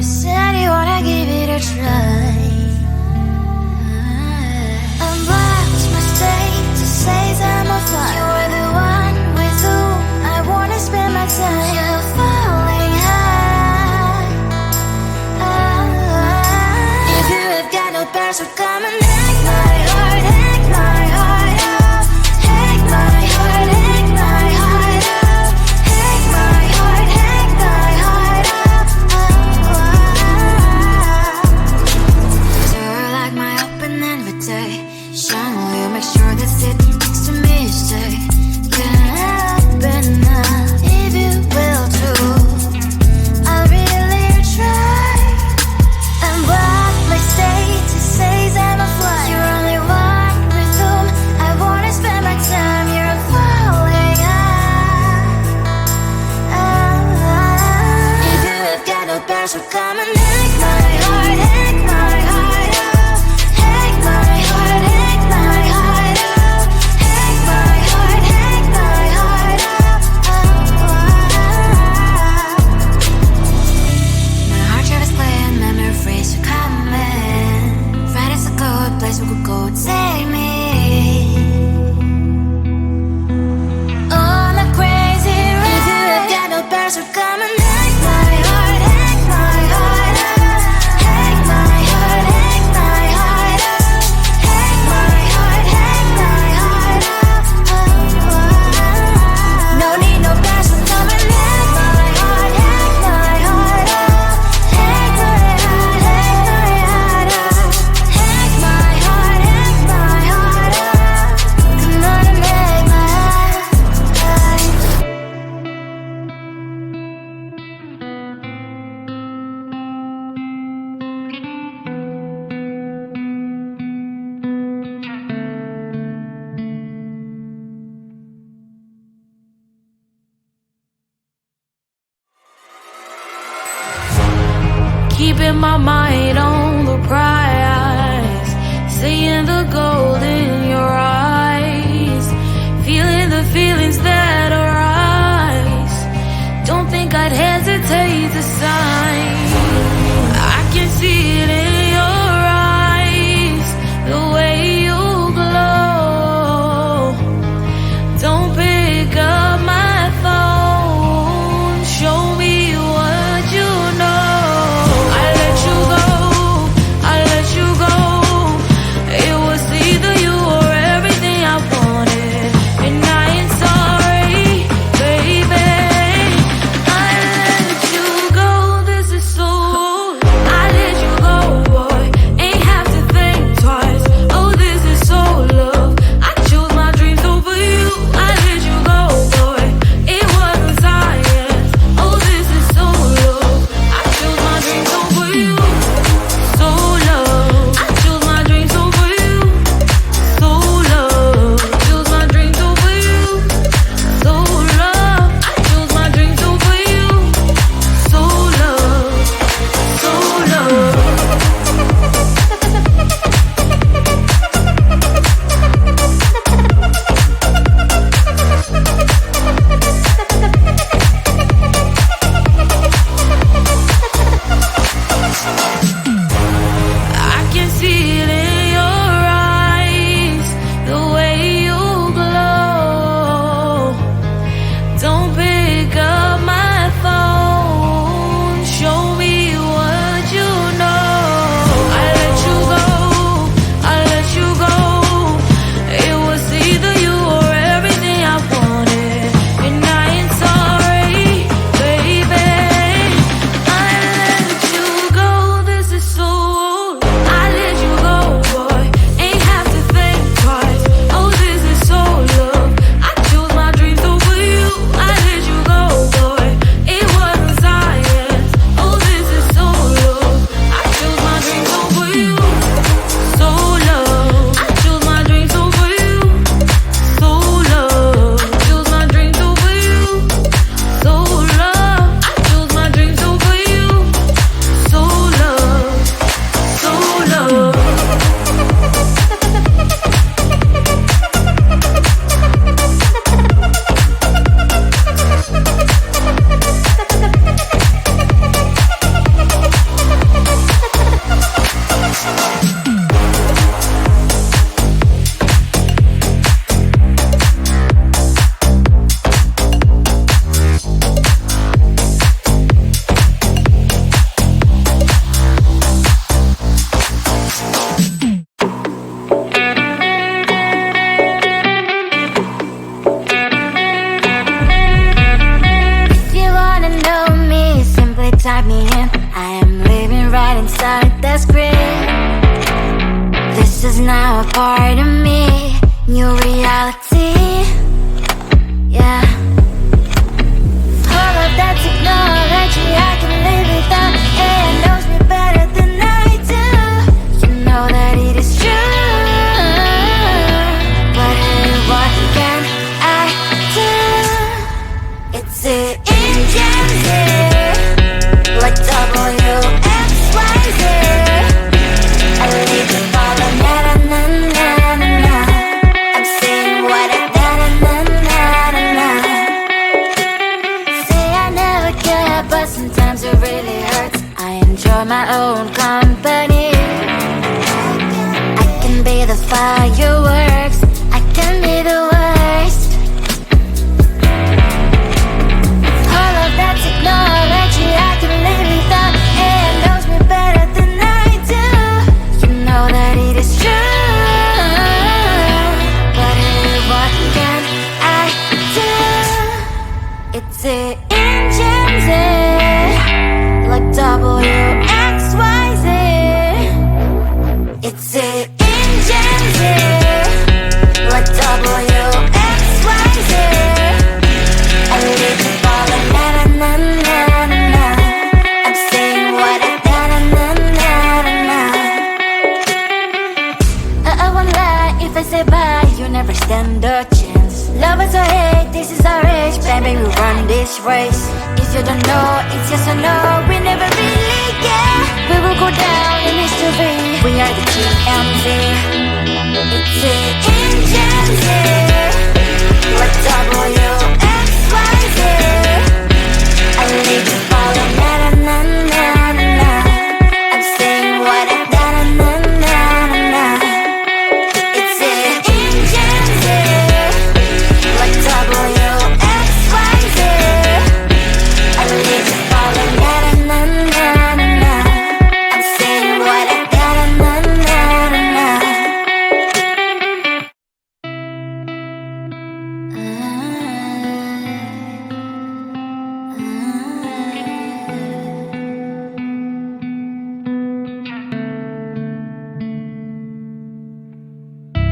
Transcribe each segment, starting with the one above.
said you wanna give it a try. Unblocked my state to say I'm a fly. You're the one with whom I wanna spend my time. You're falling high. If you have got no parents, so come and hack my heart, hack my heart out. Hack my heart, hack my heart out. Hack my heart, hack my heart out. You're like my open invitation. Will you make sure that sitting next to me is safe? Can't open up if you will too. I'll really try. And what my state to say I'm a fly. You're only one with whom I wanna spend my time. You're falling high. If you have got no parents, so come and hack my heart, hack my heart out. Hack my heart, hack my heart out. Hack my heart, hack my heart out. My heart tries playing memory freeze, so come in. Friday's a good place we could go, take me. On a crazy ride. If you have got no parents, so come and hack my heart, hack my heart out. Hack my heart, hack my heart out. Hack my heart, hack my heart out. No need no parents, so come and hack my heart, hack my heart out. Hack my heart, hack my heart out. Hack my heart, hack my heart out. Come on and make my heart. Keeping my mind on the prize, seeing the gold in your eyes, feeling the feelings that arise. Don't think I'd hesitate to sign. I can see it in your eyes, the way you glow. Don't pick up my phone, show me what you know. I let you go. It was either you or everything I wanted, and I ain't sorry, baby. I let you go this I am living right inside the screen. This is now a part of me, new reality. Yeah. All of that technology I can live without. It knows me better than I do. You know that it is true. But hey, what can I do? It's the engine here, like WXYZ. I leave the follow, na na na na na na. I'm saying what I na na na na na na. Say I never care, but sometimes it really hurts. I enjoy my own company. I can be the fireworks, I can be the worst. All of that technology I can live without. It knows me better than I do. You know that it is true. But hey, what can I do? It's the engines, like WXYZ. It's the engines, like WXYZ. I live to follow, na na na na na na. I'm saying what I na na na na na na. I won't lie if I say bye, you never stand a chance. Love is or hate, this is our age, baby, we run this race. If you don't know, it's yes or no, we never really care. We will go down in history, we are the TMZ. It's the engines, like WXYZ. I live to follow, na na na na na na. I'm saying what I na na na na na. It's the engines, like WXYZ. I live to follow, na na na na na. I'm saying what I na na na na na.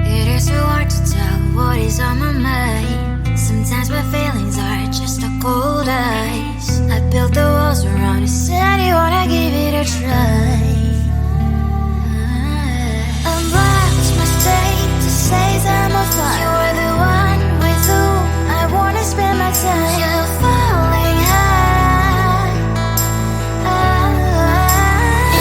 It is so hard to tell what is on my mind. Sometimes my feelings are just a cold ice. I built the walls around you, said you wanna give it a try. Unbox my state to say I'm a fly. You are the one with whom I wanna spend my time. You're falling high.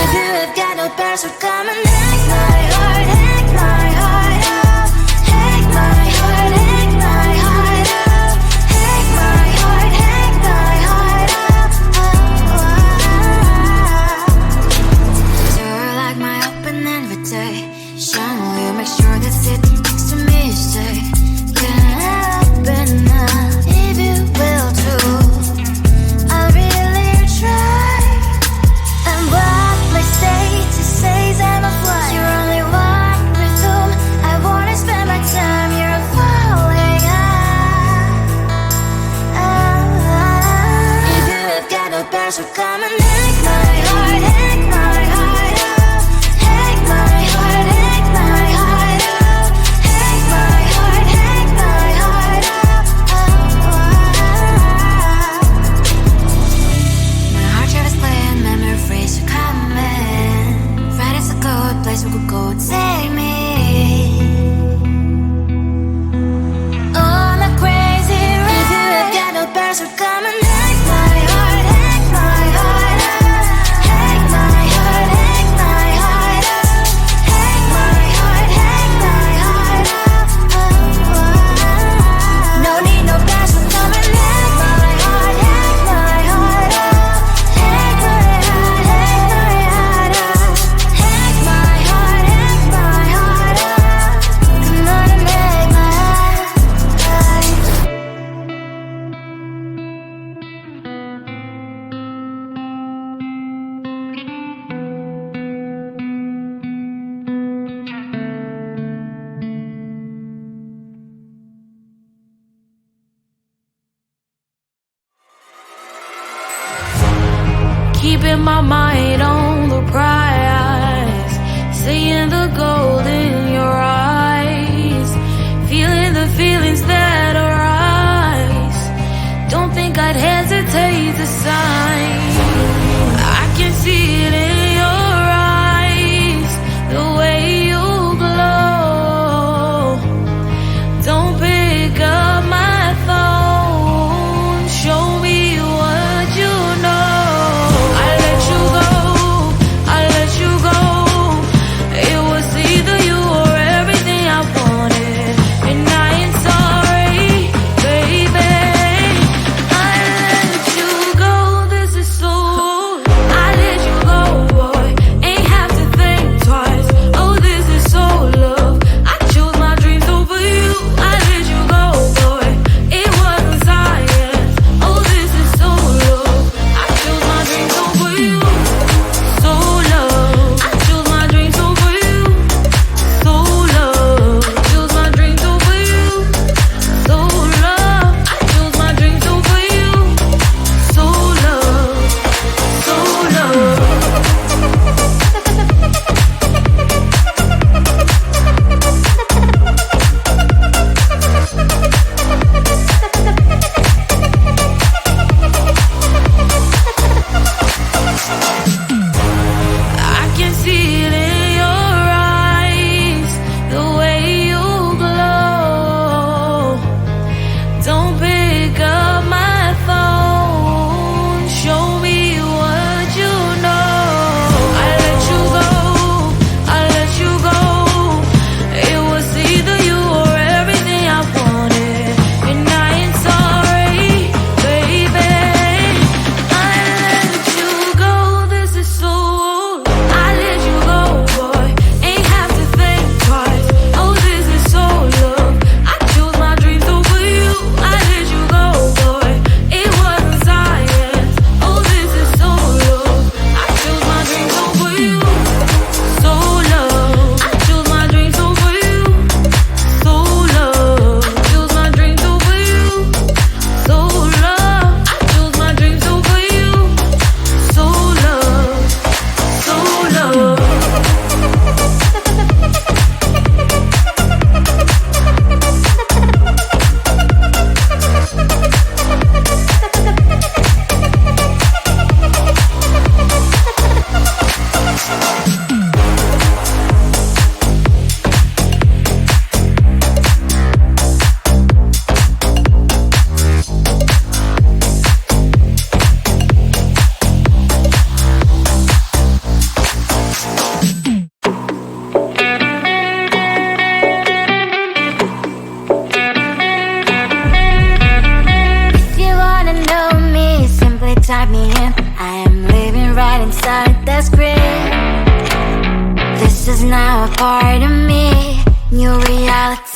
If you have got no past, so come and hack my heart, hack my heart up. Hack my heart, hack my heart up. Hack my heart, hack my heart up. You're like my open invitation. Will you make sure that sitting next to me stay? Can I open up if you will too? I'll really try. And what my status says I'm a fly. You're only one with whom I wanna spend my time. You're falling high. If you have got no past, so come and hack my heart, hack my heart up. Hack my heart, hack my heart up. Hack my heart, hack my heart up. My heart travels playing memories are coming. Right is a good place we could go take me. On a crazy ride. If you have got no past, so come and hack my heart, hack my heart up. Hack my heart, hack my heart up. Hack my heart, hack my heart up. No need no past, so come and hack my heart, hack my heart up. Hack my heart, hack my heart up. Hack my heart, hack my mind on the prize, seeing the gold in your eyes, feeling the feelings that arise. Don't think I'd hesitate to sign. I can see it in your eyes, the way you glow. Don't pick up my phone, show me what you know. I let you go, I let you go. It was either you or everything I wanted, and I ain't sorry, baby. I let you go, this is so. I let you go, boy, ain't have to think twice. Oh, this is so love. I chose my dreams over you. I let you go, boy, it wasn't science. Oh, this is so love. I chose my dreams over you. So love. I chose my dreams over you. So love. Chose my dreams over you. So love. I chose my dreams over you. So love. So love. I can see it in your eyes, the way you glow. Don't pick up my phone, show me what you know. I let you go, I let you go. It was either you or everything I wanted, and I ain't sorry, baby. I let you go, this is so. I let you go, boy, ain't have to think twice. Oh, this is so love. I chose my dreams over you. I let you go, boy, it wasn't science. Oh, this is so love. I chose my dreams over you. So love. I chose my dreams over you. So love. Chose my dreams over you. So love. I chose my dreams over you. So love. So love. If you wanna know me, simply type me in. I am living right inside the script. This is now a part of me, new reality.